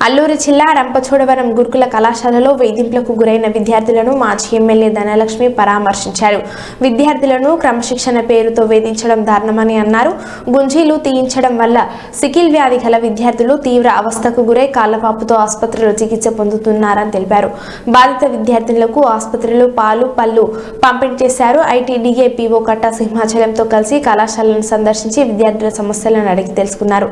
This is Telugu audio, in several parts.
అల్లూరు జిల్లా రంపచోడవరం గురుకుల కళాశాలలో వేధింపులకు గురైన విద్యార్థులను మాజీ ఎమ్మెల్యే ధనలక్ష్మి పరామర్శించారు. విద్యార్థులను క్రమశిక్షణ పేరుతో వేధించడం దారుణమని అన్నారు. గుంజీలు తీయించడం వల్ల సికిల్ వ్యాధి గల విద్యార్థులు తీవ్ర అవస్థకు గురై కాళ్లవాపుతో ఆసుపత్రిలో చికిత్స పొందుతున్నారని తెలిపారు. బాధిత విద్యార్థులకు ఆసుపత్రిలో పాలు పళ్ళు పంపిణీ చేశారు. ఐటీడీఏ పీఓ కట్టా సింహాచలంతో కలిసి కళాశాలను సందర్శించి విద్యార్థుల సమస్యలను అడిగి తెలుసుకున్నారు.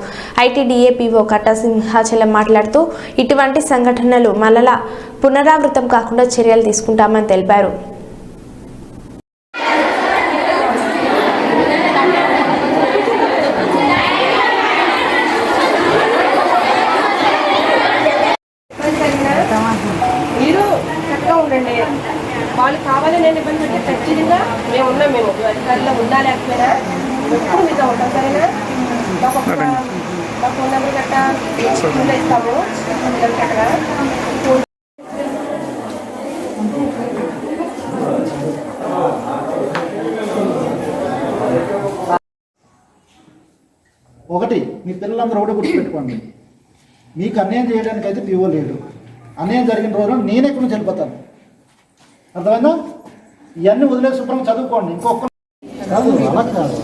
ఐటీడీఏ పీఓ కట్టా సింహాచలం మాట్లాడుతూ ఇటువంటి సంఘటనలు మళ్ళా పునరావృతం కాకుండా చర్యలు తీసుకుంటామని తెలిపారు. మీరు చక్కగా ఉండండి. వాళ్ళు కావాలని నేను ఇబ్బంది పెట్టి ఖచ్చితంగా మేము అధికారుల్లో ఉందా లేకపోయినా ఎప్పుడు మీతో ఉంటాం. సరేనా? మా ఫోన్ నెంబర్ గట్టా ఇస్తాము. కట్టగా ఒకటి, మీ పిల్లలందరూ ఒకటి గుర్తుపెట్టుకోండి, మీకు అన్యాయం చేయడానికి అయితే పీఓ లేడు. అన్యాయం జరిగిన రోజున నేను ఎక్కడి నుంచి వెళ్ళిపోతాను. అర్థమైందా? ఇవన్నీ వదిలేసి శుభ్రంగా చదువుకోండి. ఇంకొక కాదు, అలా కాదు,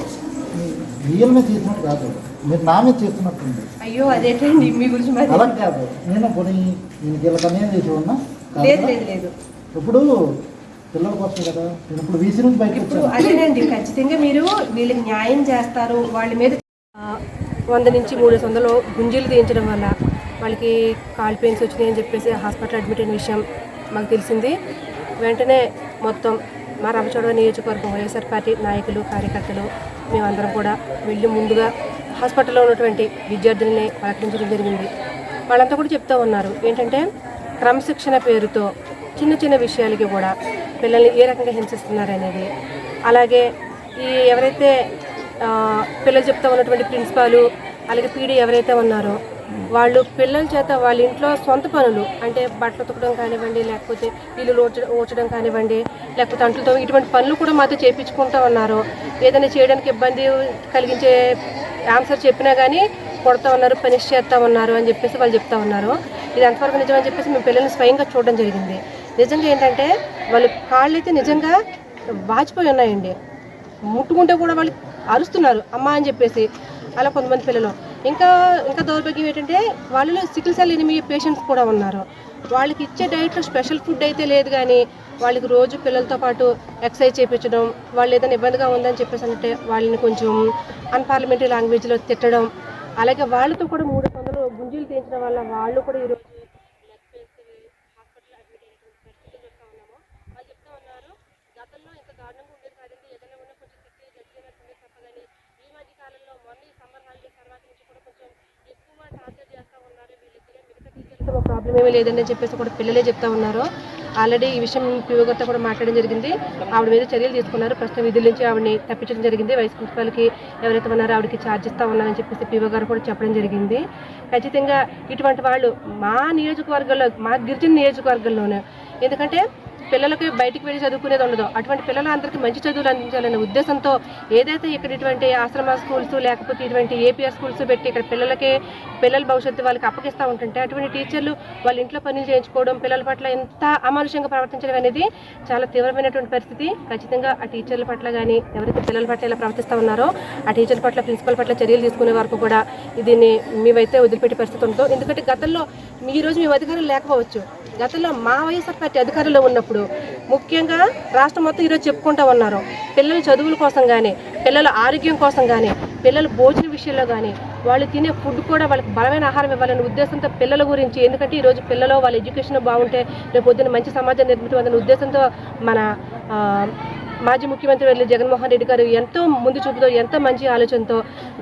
రియల్ మీద చేసినట్టు కాదు, మీరు నా మీద చేస్తున్నట్టుంది. అయ్యో అదేంటండి మీ గురించి అలా కాదు. నేను పోనీ నేను వీళ్ళకి అన్యాయం చేసి ఉన్నా లేదు. ఇప్పుడు పిల్లల కోసం కదా నేను ఇప్పుడు వీసీ నుంచి బయటకు వచ్చాను. అదేనండి, ఖచ్చితంగా మీరు వీళ్ళకి న్యాయం చేస్తారు. వాళ్ళ మీద 100 నుంచి 300 గుంజీలు తీయించడం వల్ల వాళ్ళకి కాల్ పెయిన్స్ వచ్చినాయని చెప్పేసి హాస్పిటల్ అడ్మిట్ అయిన విషయం మాకు తెలిసింది. వెంటనే మొత్తం మా రంపచోడవరం నియోజకవర్గం వైఎస్ఆర్ పార్టీ నాయకులు, కార్యకర్తలు మేమందరం కూడా వెళ్ళి ముందుగా హాస్పిటల్లో ఉన్నటువంటి విద్యార్థులని పలకరించడం జరిగింది. వాళ్ళంతా కూడా చెప్తూ ఉన్నారు ఏంటంటే క్రమశిక్షణ పేరుతో చిన్న చిన్న విషయాలకి కూడా పిల్లల్ని ఏ రకంగా హింసిస్తున్నారనేది. అలాగే ఈ ఎవరైతే పిల్లలు చెప్తూ ఉన్నటువంటి ప్రిన్సిపాలు అలాగే పీడీ ఎవరైతే ఉన్నారో వాళ్ళు పిల్లల చేత వాళ్ళ ఇంట్లో సొంత పనులు అంటే బట్టలు ఉతకడం కానివ్వండి, లేకపోతే ఇల్లు ఊడ్చడం కానివ్వండి, లేకపోతే అంట్లతో ఇటువంటి పనులు కూడా మాతో చేయించుకుంటూ ఉన్నారు. ఏదైనా చేయడానికి ఇబ్బంది కలిగించే ఆన్సర్ చెప్పినా కానీ కొడతా ఉన్నారు, పనిష్ చేస్తూ ఉన్నారు అని చెప్పేసి వాళ్ళు చెప్తా ఉన్నారు. ఇది ఎంతవరకు నిజమని చెప్పేసి మేము పిల్లల్ని స్వయంగా చూడడం జరిగింది. నిజంగా ఏంటంటే వాళ్ళు కాళ్ళు అయితే నిజంగా వాచిపోయి ఉన్నాయండి. ముట్టుకుంటే కూడా వాళ్ళు అరుస్తున్నారు అమ్మ అని చెప్పేసి. అలా కొంతమంది పిల్లలు ఇంకా దౌర్భాగ్యం ఏంటంటే వాళ్ళలో సికిల్ సెల్ ఎనిమియా పేషెంట్స్ కూడా ఉన్నారు. వాళ్ళకి ఇచ్చే డైట్లో స్పెషల్ ఫుడ్ అయితే లేదు, కానీ వాళ్ళకి రోజు పిల్లలతో పాటు ఎక్సర్సైజ్ చేయించడం, వాళ్ళు ఏదైనా ఇబ్బందిగా ఉందని చెప్పేసి అంటే వాళ్ళని కొంచెం అన్పార్లమెంటరీ లాంగ్వేజ్లో తిట్టడం, అలాగే వాళ్ళతో కూడా 300 గుంజీలు తీయించడం వల్ల వాళ్ళు కూడా ఈరోజు హాస్పిటల్ అడ్మిట్ అయినటువంటి పరిస్థితులు చూస్తూ ఉన్నాము. వాళ్ళు చెప్తా ఉన్నారు గతంలో ఇంత దారుణంగా ఉండేది కాదండి, ఏదైనా ఉన్నా కొంచెం తిట్టి గట్టిగా తప్ప కానీ ఈ మధ్య కాలంలో మొన్న ఈ సమ్మర్ హాలిడేస్ తర్వాత నుంచి కూడా కొంచెం ఎక్కువ టార్చర్ చేస్తూ ఉన్నారు. వీళ్ళిద్దరే మిగతా టీచర్లతో ప్రాబ్లం ఏమీ లేదని చెప్పేసి కూడా పిల్లలే చెప్తా ఉన్నారు. ఆల్రెడీ ఈ విషయం పీఓ గారితో కూడా మాట్లాడడం జరిగింది. ఆవిడ మీద చర్యలు తీసుకున్నారు. ప్రస్తుతం విధుల నుంచి ఆవిడని తప్పించడం జరిగింది. వైస్ ప్రిన్సిపాల్కి ఎవరైతే ఉన్నారో ఆవిడకి ఛార్జ్ ఇస్తూ ఉన్నారని చెప్పేసి పీఓ గారు కూడా చెప్పడం జరిగింది. ఖచ్చితంగా ఇటువంటి వాళ్ళు మా నియోజకవర్గంలో, మా గిరిజన నియోజకవర్గంలోనే, ఎందుకంటే పిల్లలకి బయటికి వెళ్ళి చదువుకునేది ఉండదు. అటువంటి పిల్లలందరికీ మంచి చదువులు అందించాలనే ఉద్దేశంతో ఏదైతే ఇక్కడ ఇటువంటి ఆశ్రమ స్కూల్స్ లేకపోతే ఇటువంటి ఏపీఆర్ స్కూల్స్ పెట్టి ఇక్కడ పిల్లల భవిష్యత్తు వాళ్ళకి అప్పగిస్తూ ఉంటుంటే అటువంటి టీచర్లు వాళ్ళ ఇంట్లో పనులు చేయించుకోవడం, పిల్లల పట్ల ఎంత అమానుషంగా ప్రవర్తించడం అనేది చాలా తీవ్రమైనటువంటి పరిస్థితి. ఖచ్చితంగా ఆ టీచర్ల పట్ల కానీ ఎవరైతే పిల్లల పట్ల ఇలా ప్రవర్తిస్తూ ఉన్నారో ఆ టీచర్ల పట్ల, ప్రిన్సిపల్ పట్ల చర్యలు తీసుకునే వరకు కూడా దీన్ని మేమైతే వదిలిపెట్టే పరిస్థితి ఉంటుందో. ఎందుకంటే గతంలో ఈరోజు మేము అధికారులు లేకపోవచ్చు, గతంలో మా వైఎస్ఆర్ పార్టీ అధికారంలో ఉన్నప్పుడు ముఖ్యంగా రాష్ట్రం మొత్తం ఈరోజు చెప్పుకుంటూ ఉన్నారు. పిల్లల చదువుల కోసం కానీ, పిల్లల ఆరోగ్యం కోసం కానీ, పిల్లల భోజన విషయంలో కానీ, వాళ్ళు తినే ఫుడ్ కూడా వాళ్ళకి బలమైన ఆహారం ఇవ్వాలనే ఉద్దేశంతో పిల్లల గురించి, ఎందుకంటే ఈరోజు పిల్లలు వాళ్ళ ఎడ్యుకేషన్ బాగుంటే రేపు పొద్దున్న మంచి సమాజం నిర్మితమనే ఉద్దేశంతో మన మాజీ ముఖ్యమంత్రి వెళ్ళి జగన్మోహన్ రెడ్డి గారు ఎంతో ముందు చూపుతో, ఎంతో మంచి ఆలోచనతో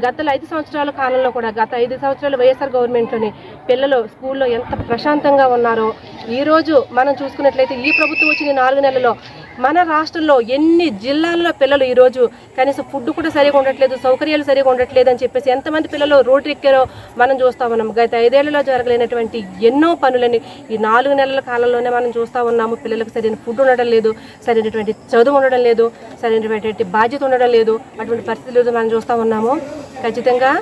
గత 5 సంవత్సరాల కాలంలో కూడా, గత 5 సంవత్సరాలు వైఎస్ఆర్ గవర్నమెంట్లోని పిల్లలు స్కూల్లో ఎంత ప్రశాంతంగా ఉన్నారో ఈరోజు మనం చూసుకున్నట్లయితే ఈ ప్రభుత్వం వచ్చిన 4 నెలల్లో మన రాష్ట్రంలో ఎన్ని జిల్లాల్లో పిల్లలు ఈరోజు కనీసం ఫుడ్ కూడా సరిగా ఉండట్లేదు, సౌకర్యాలు సరిగా ఉండట్లేదు అని చెప్పేసి ఎంతమంది పిల్లలు రోడ్డు ఎక్కారో మనం చూస్తూ ఉన్నాం. గత 5 ఏళ్లలో జరగలేనటువంటి ఎన్నో పనులని ఈ 4 నెలల కాలంలోనే మనం చూస్తూ ఉన్నాము. పిల్లలకు సరైన ఫుడ్ ఉండడం లేదు, సరైనటువంటి చదువు ఉండడం లేదు, సరైనటువంటి బాధ్యత ఉండడం లేదు, అటువంటి పరిస్థితులు మనం చూస్తూ ఉన్నాము. ఖచ్చితంగా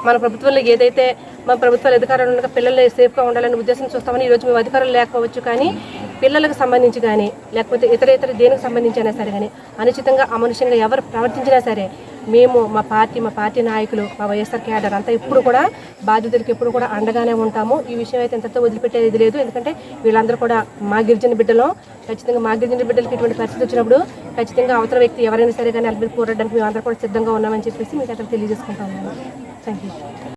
మన ప్రభుత్వంలో ఏదైతే మన ప్రభుత్వాలు అధికారులు ఉండగా పిల్లలు సేఫ్గా ఉండాలనే ఉద్దేశం చూస్తామని ఈరోజు మేము అధికారులు లేకపోవచ్చు, కానీ పిల్లలకు సంబంధించి కానీ లేకపోతే ఇతర దేనికి సంబంధించి అయినా సరే కానీ అనుచితంగా అమనుష్యంగా ఎవరు ప్రవర్తించినా సరే మేము మా పార్టీ నాయకులు మా వైఎస్ఆర్ క్యాడర్ అంతా ఎప్పుడు కూడా బాధితులకు ఎప్పుడు కూడా అండగానే ఉంటాము. ఈ విషయం అయితే ఎంతతో వదిలిపెట్టేది లేదు. ఎందుకంటే వీళ్ళందరూ కూడా మా గిరిజన బిడ్డలు, ఖచ్చితంగా మా గిరిజన బిడ్డలకి ఇటువంటి పరిస్థితి వచ్చినప్పుడు ఖచ్చితంగా అవతల వ్యక్తి ఎవరైనా సరే కానీ వాళ్ళ మీద పోరాడడానికి మేము అందరూ కూడా సిద్ధంగా ఉన్నామని చెప్పేసి మీకు అక్కడ తెలియజేసుకుంటాము. Thank you.